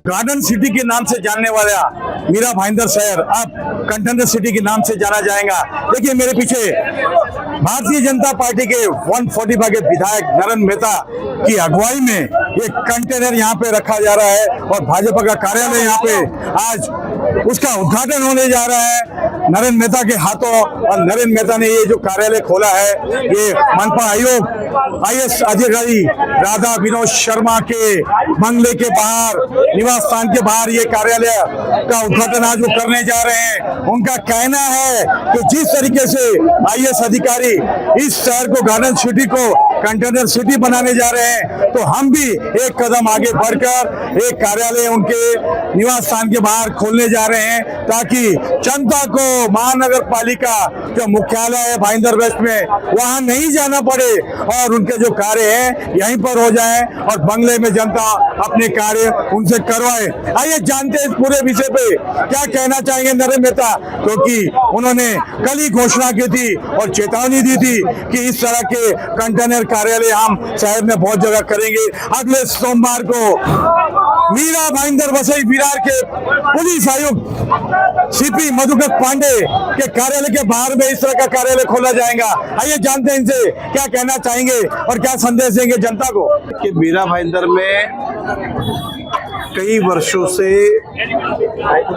Garden city के नाम से जानने वाला मीरा भाईंदर शहर अब कंटेनर सिटी के नाम से जाना जाएगा। देखिए मेरे पीछे भारतीय जनता पार्टी के 145 के विधायक नरेंद्र मेहता की अगुवाई में ये कंटेनर यहाँ पे रखा जा रहा है और भाजपा का कार्यालय यहाँ पे आज उसका उद्घाटन होने जा रहा है नरेंद्र मेहता के हाथों। और नरेंद्र मेहता ने ये जो कार्यालय खोला है ये मनपा आयोग IAS अधिकारी राधा विनोद शर्मा के बंगले के बाहर निवास स्थान के बाहर ये कार्यालय का उद्घाटन आज वो करने जा रहे हैं। उनका कहना है कि जिस तरीके से IAS अधिकारी इस शहर को गार्डन सिटी को कंटेनर सिटी बनाने जा रहे हैं तो हम भी एक कदम आगे बढ़कर एक कार्यालय उनके निवास स्थान के बाहर खोलने जा रहे हैं ताकि जनता को महानगर पालिका जो मुख्यालय है भाईंदर वेस्ट में वहां नहीं जाना पड़े और उनके जो कार्य है यहीं पर हो जाए और बंगले में जनता अपने कार्य उनसे करवाए। आइए जानते हैं इस पूरे विषय पे क्या कहना चाहेंगे नरेंद्र मेहता, क्योंकि उन्होंने कल ही घोषणा की थी और चेतावनी दी थी कि इस तरह के कंटेनर कार्यालय हम शहर में बहुत जगह करेंगे। अगले सोमवार को मीरा भाईंदर वसई विरार के पुलिस आयुक्त CP मधुकर पांडे के कार्यालय के बाहर में इस तरह का कार्यालय खोला जाएगा। आइए जानते हैं इनसे क्या कहना चाहेंगे और क्या संदेश देंगे जनता को। कि मीरा भाईंदर में कई वर्षों से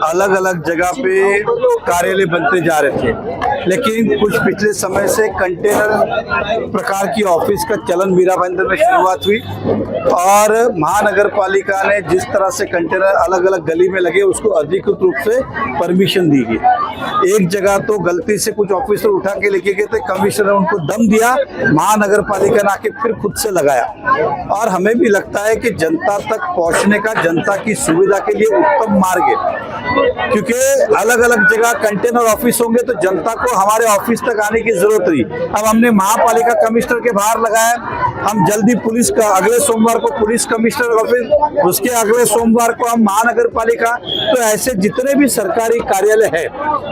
अलग अलग जगह पे कार्यालय बनते जा रहे थे, लेकिन कुछ पिछले समय से कंटेनर प्रकार की ऑफिस का चलन मीरा भाईंदर में शुरुआत हुई और महानगर पालिका ने जिस तरह से कंटेनर अलग अलग गली में लगे उसको अधिकृत रूप से परमिशन दी गई। एक जगह तो गलती से कुछ ऑफिसर उठा के लेके गए थे, कमिश्नर ने उनको दम दिया, महानगर पालिका ने आके फिर खुद से लगाया। और हमें भी लगता है कि जनता तक पहुंचने का जनता की सुविधा के लिए उत्तम मार्ग है, क्योंकि अलग अलग जगह कंटेनर ऑफिस होंगे तो जनता को हमारे ऑफिस तक आने की जरूरत नहीं। अब हमने महापालिका कमिश्नर के बाहर लगाया, हम जल्दी पुलिस का अगले सोमवार को पुलिस कमिश्नर ऑफिस, उसके अगले सोमवार को हम महानगर पालिका, तो ऐसे जितने भी सरकारी कार्यालय है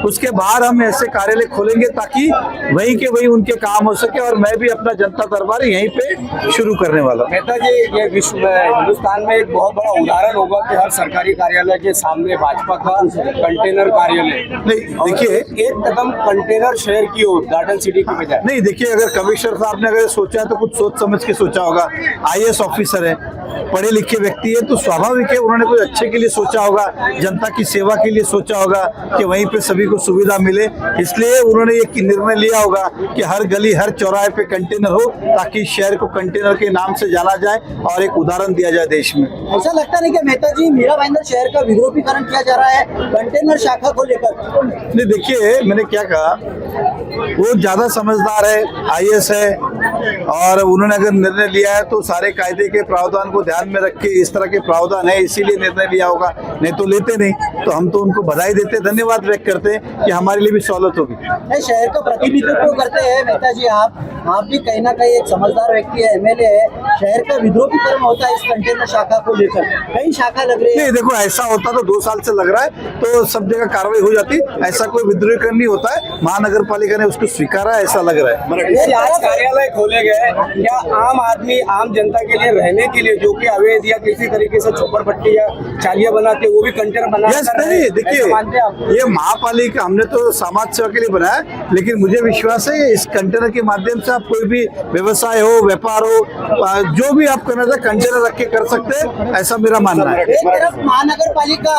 उसके बाहर हम ऐसे कार्यालय खोलेंगे ताकि वहीं के वहीं उनके काम हो सके। और मैं भी अपना जनता दरबार यहीं पे शुरू करने वाला हूं। मेहता जी, ये विश्व में हिंदुस्तान में एक बहुत बड़ा उदाहरण होगा कि हर सरकारी कार्यालय के सामने भाजपा का कंटेनर कार्यालय। नहीं देखिए, एक कदम कंटेनर शहर की ओर गार्डन सिटी की बजाय। नहीं देखिए, अगर कमिश्नर साहब ने अगर सोचा है तो कुछ सोच समझ के सोचा होगा। IAS ऑफिसर है, पढ़े लिखे व्यक्ति है, तो स्वाभाविक है उन्होंने कुछ अच्छे के लिए सोचा होगा, जनता की सेवा के लिए सोचा होगा कि वहीं पे सभी को सुविधा मिले, इसलिए उन्होंने ये निर्णय लिया होगा कि हर गली हर चौराहे पे कंटेनर हो ताकि शहर को कंटेनर के नाम से जाना जाए और एक उदाहरण दिया जाए देश में। ऐसा लगता नहीं कि मेहता जी मीरा भाईंदर शहर का विद्रोहीकरण किया जा रहा है कंटेनर शाखा को लेकर? नहीं देखिए, मैंने क्या कहा, वो ज्यादा समझदार है, IAS है और उन्होंने अगर निर्णय लिया है तो सारे कायदे के प्रावधान को ध्यान में रख के, इस तरह के प्रावधान है इसीलिए निर्णय लिया होगा, नहीं तो लेते नहीं। तो हम तो उनको बधाई देते, धन्यवाद व्यक्त करते हैं कि हमारे लिए भी सहूलत होगी। शहर का प्रतिनिधित्व करते हैं मेहता जी, आप भी कहीं ना कहीं एक समझदार व्यक्ति है, MLA है, शहर का विद्रोहीकरण होता है इस कंटेनर शाखा को लेकर, कई शाखा लग रही है। नहीं देखो, ऐसा होता तो 2 साल से लग रहा है तो सब जगह कार्रवाई हो जाती, ऐसा कोई विद्रोहीकरण नहीं होता है, महानगर पालिका ने उसको स्वीकारा, ऐसा लग रहा है। आज कार्यालय खोले गए, क्या आम आदमी आम जनता के लिए रहने के लिए जो कि अवैध या किसी तरीके से झोपड़पट्टी या चालियां बनाते वो भी कंटेनर बना? नहीं देखिए, ये महापालिका हमने तो समाज सेवा के लिए बनाया, लेकिन मुझे विश्वास है इस कंटेनर के माध्यम से आप कोई भी व्यवसाय हो, व्यापार हो, जो भी आप करना चाहे कंटेनर रख के कर सकते हैं, ऐसा मेरा मानना है। एक तरफ महानगर पालिका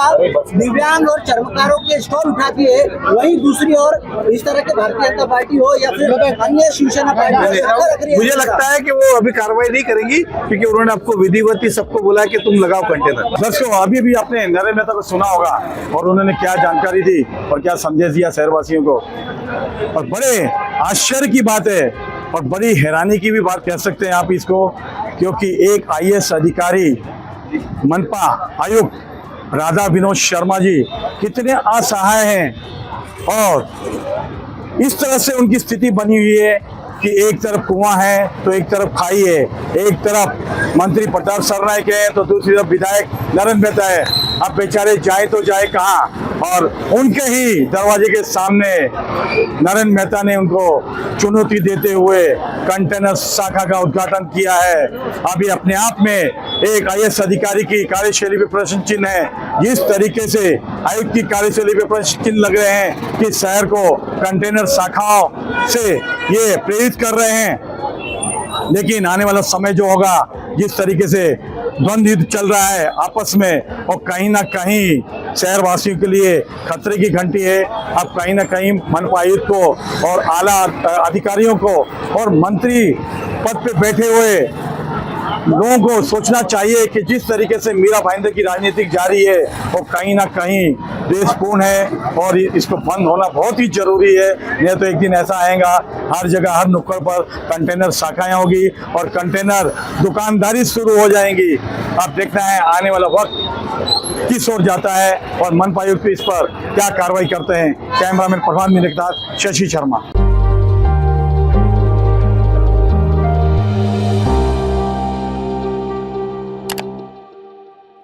दिव्यांग और चर्मकारों के स्टॉल उठाती है, वहीं दूसरी ओर इस तरह के भारतीय जनता पार्टी हो या फिर अन्य शिवसेना पार्टी, मुझे लगता है कि वो अभी कार्रवाई नहीं करेंगी क्योंकि उन्होंने आपको विधिवत सबको बोला कि तुम लगाओ कंटेनर। दर्शकों, अभी भी आपने नरेंद्र मेहता को सुना होगा और उन्होंने क्या जानकारी दी और क्या संदेश दिया शहरवासियों को, और बड़े आश्चर्य की बात है और बड़ी हैरानी की भी बात कह सकते हैं आप इसको, क्योंकि एक IAS अधिकारी मनपा आयुक्त राधा विनोद शर्मा जी कितने असहाय हैं और इस तरह से उनकी स्थिति बनी हुई है कि एक तरफ कुआं है तो एक तरफ खाई है, एक तरफ मंत्री प्रताप सरनाईक है तो दूसरी तरफ विधायक नरेंद्र मेहता है। अब बेचारे जाए तो जाए कहाँ। और उनके ही दरवाजे के सामने नरेंद्र मेहता ने उनको चुनौती देते हुए कंटेनर शाखा का उद्घाटन किया है। अभी अपने आप में एक IAS अधिकारी की कार्यशैली पे प्रश्न चिन्ह है। जिस तरीके से आयुक्त की कार्यशैली पे प्रश्न चिन्ह लग रहे हैं कि शहर को कंटेनर शाखाओं से ये प्रेरित कर रहे हैं, लेकिन आने वाला समय जो होगा, जिस तरीके से द्वंद्व युद्ध चल रहा है आपस में, और कहीं ना कहीं शहरवासियों के लिए खतरे की घंटी है। अब कहीं ना कहीं मनपा आयुक्त को और आला अधिकारियों को और मंत्री पद पे बैठे हुए लोगों को सोचना चाहिए कि जिस तरीके से मीरा भाईंदर की राजनीति जारी है वो कहीं ना कहीं देशपूर्ण है और इसको बंद होना बहुत ही जरूरी है। नहीं तो एक दिन ऐसा आएगा, हर जगह हर नुक्कड़ पर कंटेनर शाखाएं होगी और कंटेनर दुकानदारी शुरू हो जाएंगी। अब देखना है आने वाला वक्त किस ओर जाता है और मनपा आयुक्त इस पर क्या कार्रवाई करते हैं। कैमरामैन प्रभात मिश्र के साथ शशि शर्मा।